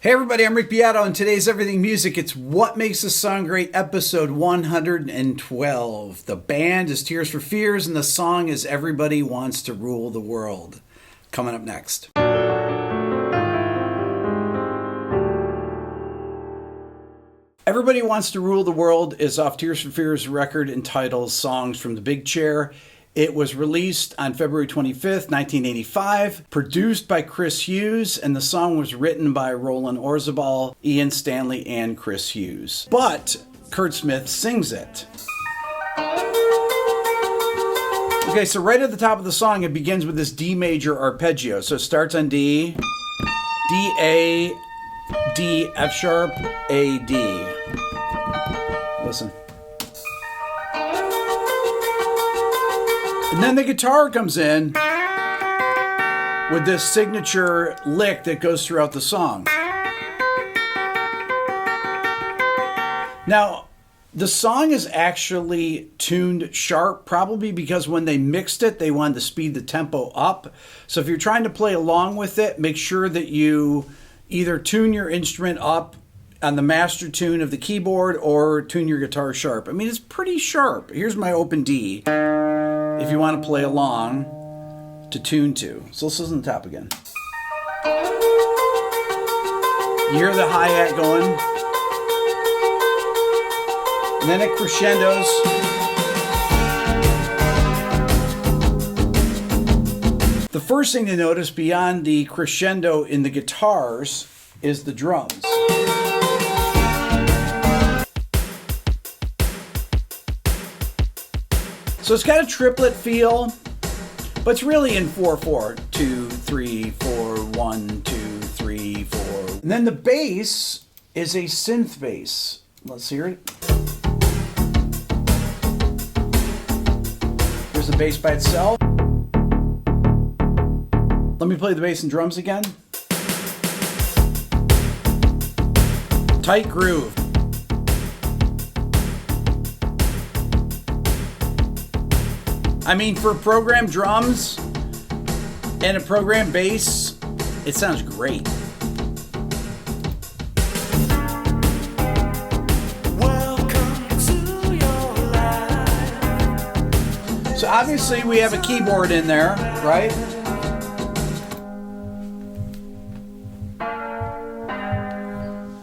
Hey everybody, I'm Rick Beato, and today's Everything Music. It's What Makes a Song Great, episode 112. The band is Tears for Fears, and the song is Everybody Wants to Rule the World. Coming up next. Everybody Wants to Rule the World is off Tears for Fears' record entitled Songs from the Big Chair. It was released on February 25th, 1985, produced by Chris Hughes, and the song was written by Roland Orzabal, Ian Stanley, and Chris Hughes. But Kurt Smith sings it. Okay, so right at the top of the song, it begins with this D major arpeggio. So it starts on D, D, A, D, F sharp, A, D. Listen. And then the guitar comes in with this signature lick that goes throughout the song. Now, the song is actually tuned sharp, probably because when they mixed it, they wanted to speed the tempo up. So if you're trying to play along with it, make sure that you either tune your instrument up on the master tune of the keyboard or tune your guitar sharp. I mean, it's pretty sharp. Here's my open D if you want to play along to tune to. So let's listen to the top again. You hear the hi-hat going, and then it crescendos. The first thing to notice beyond the crescendo in the guitars is the drums. So it's got a triplet feel, but it's really in 4/4. 2, 3, 4, 1, 2, 3, 4. And then the bass is a synth bass. Let's hear it. Here's the bass by itself. Let me play the bass and drums again. Tight groove. I mean, for program drums and a program bass, it sounds great. So obviously we have a keyboard in there, right?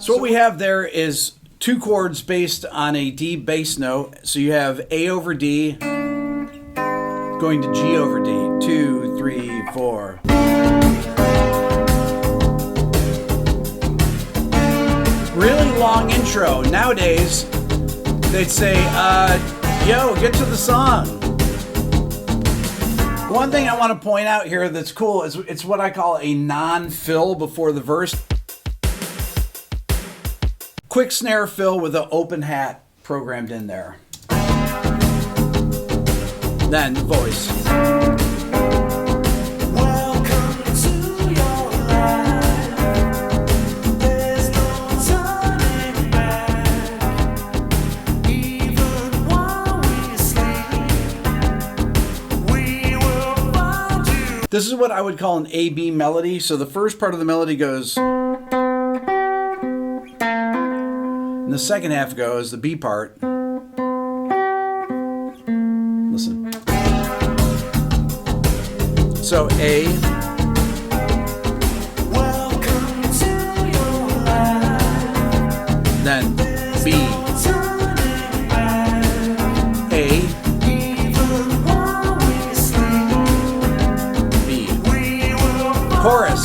So what we have there is two chords based on a D bass note. So you have A over D going to G over D. 2, 3, 4. Really long intro. Nowadays, they'd say, yo, get to the song. One thing I want to point out here that's cool is it's what I call a non-fill before the verse. Quick snare fill with an open hat programmed in there. Then the voice. Welcome to your life. There's no turning back. Even while we sleep, we will find you. This is what I would call an A-B melody. So the first part of the melody goes, and the second half goes, the B part. Listen. So A. Welcome to your life. Then B. A. Even while we sleep. B. Chorus.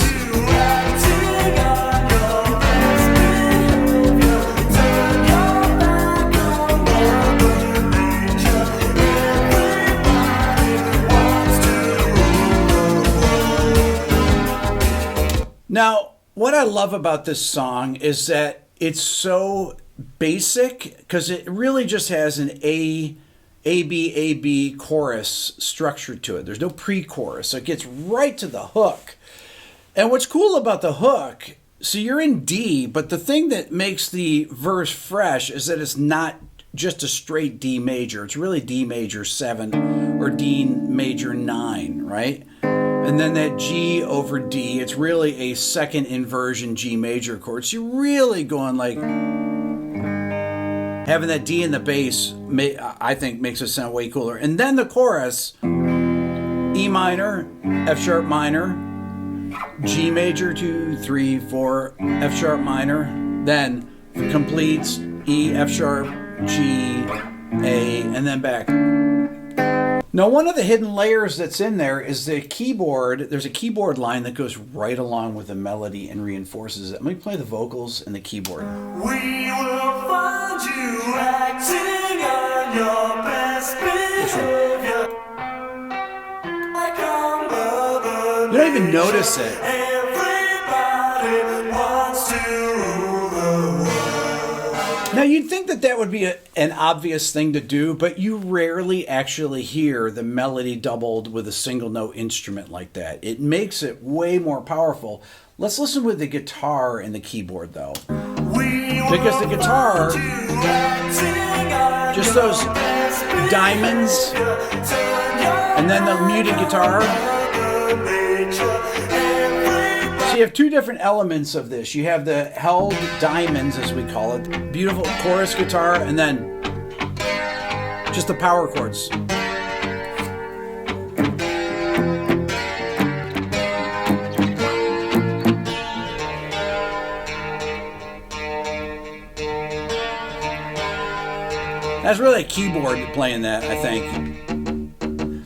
Now, what I love about this song is that it's so basic because it really just has an A-B chorus structure to it. There's no pre-chorus, so it gets right to the hook. And what's cool about the hook, so you're in D, but the thing that makes the verse fresh is that it's not just a straight D major. It's really D major 7 or D major 9, right? And then that G over D, it's really a second inversion G major chord. So you're really going like, having that D in the bass, I think makes it sound way cooler. And then the chorus, E minor, F sharp minor, G major, 2, 3, 4, F sharp minor, then completes E, F sharp, G, A, and then back. Now, one of the hidden layers that's in there is the keyboard. There's a keyboard line that goes right along with the melody and reinforces it. Let me play the vocals and the keyboard. We will find you acting on your best behavior. You don't even notice it. Everybody wants to rule the world. Now, you'd think that that would be an obvious thing to do, but you rarely actually hear the melody doubled with a single note instrument like that. It makes it way more powerful. Let's listen with the guitar and the keyboard, though. Because the guitar, just those diamonds, and then the muted guitar. So you have two different elements of this. You have the held diamonds, as we call it, beautiful chorus guitar, and then just the power chords. That's really a keyboard playing that, I think.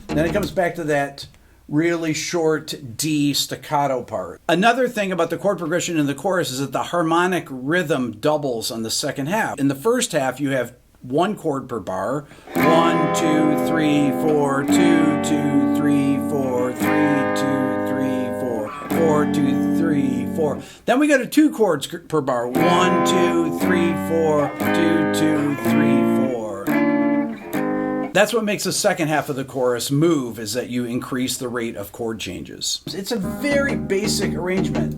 Then it comes back to that really short D staccato part. Another thing about the chord progression in the chorus is that the harmonic rhythm doubles on the second half. In the first half, you have one chord per bar. 1, 2, 3, 4, 2, 2, 3, 4, 3, 2, 3, 4, 4, 2, 3, 4. Then we go to two chords per bar. 1, 2, 3, 4, 2, 2, 3, 4. That's what makes the second half of the chorus move, is that you increase the rate of chord changes. It's a very basic arrangement.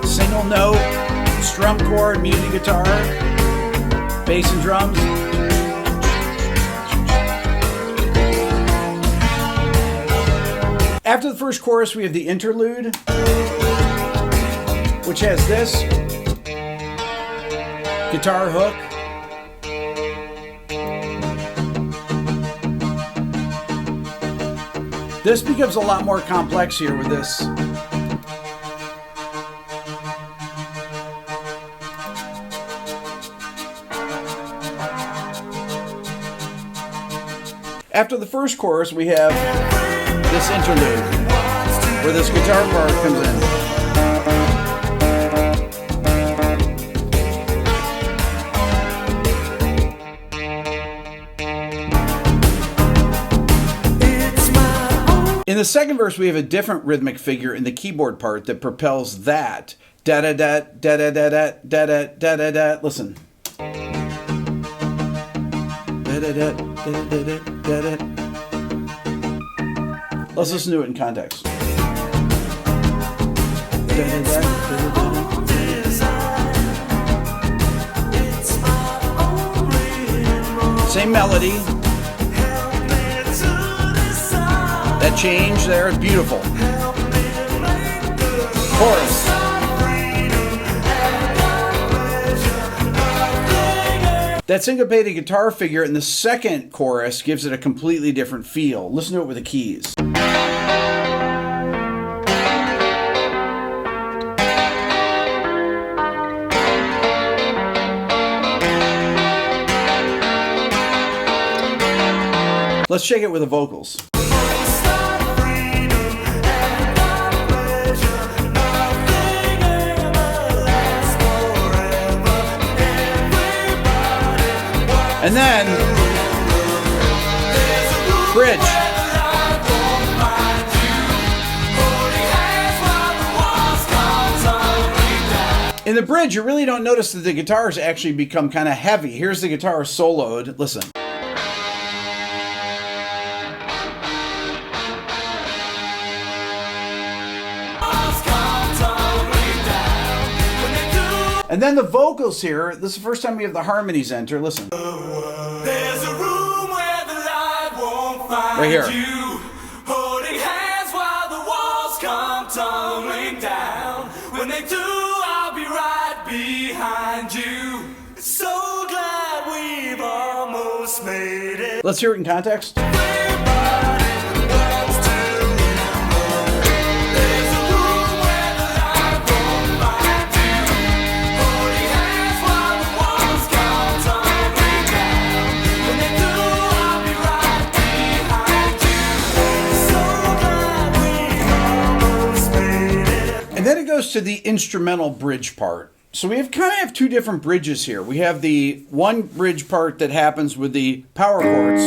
Single note, strum chord, muted guitar, bass and drums. After the first chorus, we have the interlude, which has this guitar hook. This becomes a lot more complex here with this. After the first chorus, we have this interlude where this guitar part comes in. In the second verse, we have a different rhythmic figure in the keyboard part that propels that. Da da da da da da da da da da da da. Listen. Da da da da da da da. Let's listen to it in context. Same melody. That change there is beautiful. Chorus. That syncopated guitar figure in the second chorus gives it a completely different feel. Listen to it with the keys. Let's check it with the vocals. And then, bridge. In the bridge, you really don't notice that the guitars actually become kind of heavy. Here's the guitar soloed. Listen. And then the vocals here, this is the first time we have the harmonies enter. Listen. There's a room where the light won't Right here. You, holding hands while the walls come tumbling down. When they do, I'll be right behind you. So glad we've almost made it. Let's hear it in context. And then it goes to the instrumental bridge part. So we have two different bridges here. We have the one bridge part that happens with the power chords.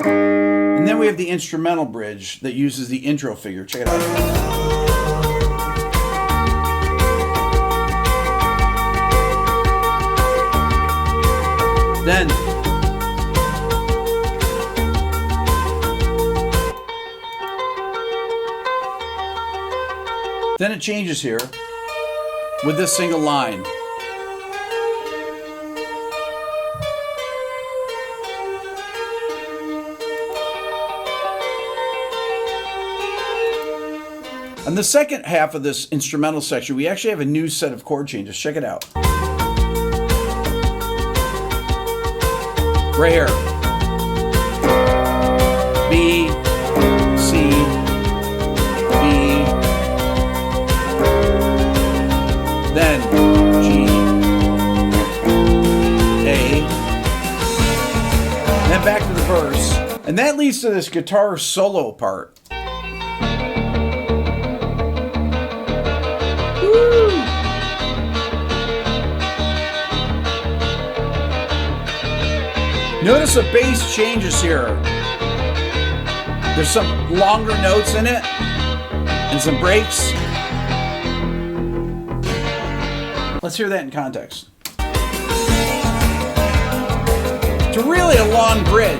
And then we have the instrumental bridge that uses the intro figure. Check it out. Then it changes here with this single line. On the second half of this instrumental section, we actually have a new set of chord changes. Check it out. Right here. B, C, B, then G, A, then back to the verse. And that leads to this guitar solo part. Woo! Notice the bass changes here. There's some longer notes in it and some breaks. Let's hear that in context. It's really a long bridge.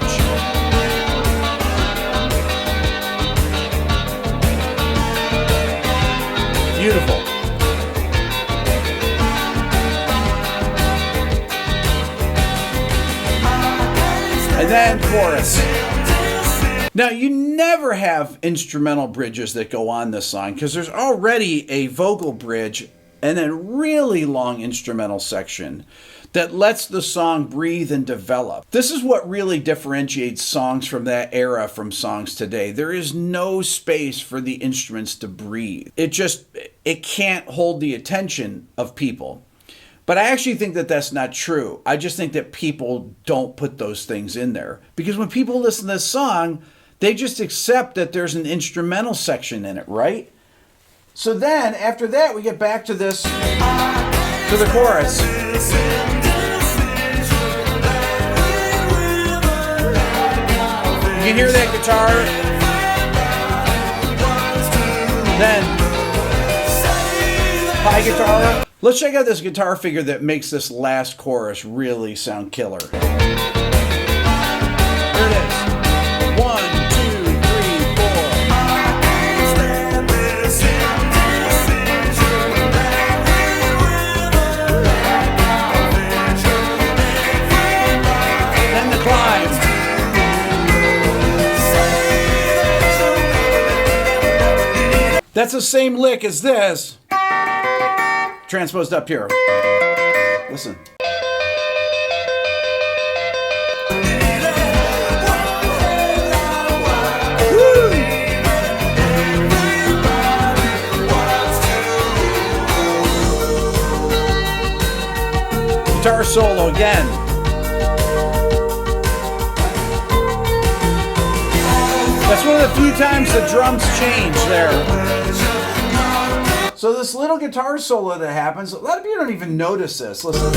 Beautiful. And then chorus. Now, you never have instrumental bridges that go on this song because there's already a vocal bridge and a really long instrumental section that lets the song breathe and develop. This is what really differentiates songs from that era from songs today. There is no space for the instruments to breathe. It can't hold the attention of people. But I actually think that that's not true. I just think that people don't put those things in there. Because when people listen to this song, they just accept that there's an instrumental section in it, right? So then, after that, we get back to this, to the chorus. You can hear that guitar. Then, high guitar. Let's check out this guitar figure that makes this last chorus really sound killer. Here it is. 1, 2, 3, 4. Then the climb. That's the same lick as this. Transposed up here. Listen. Woo! Guitar solo again. That's one of the few times the drums change there. So this little guitar solo that happens, a lot of you don't even notice this. Listen.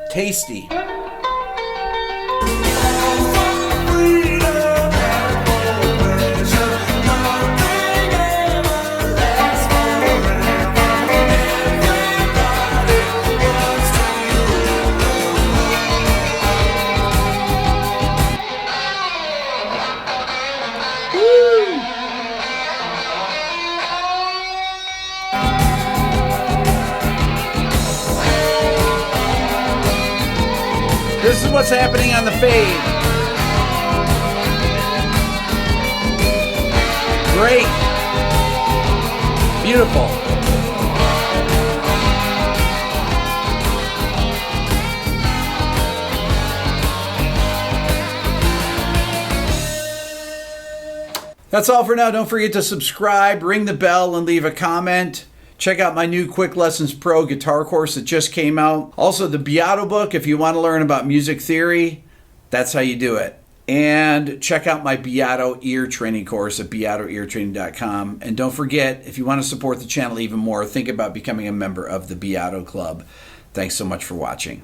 Tasty. what's happening on the fade. Great. Beautiful. That's all for now. Don't forget to subscribe, ring the bell, and leave a comment. Check out my new Quick Lessons Pro guitar course that just came out. Also, the Beato book, if you want to learn about music theory, that's how you do it. And check out my Beato ear training course at beatoeartraining.com. And don't forget, if you want to support the channel even more, think about becoming a member of the Beato Club. Thanks so much for watching.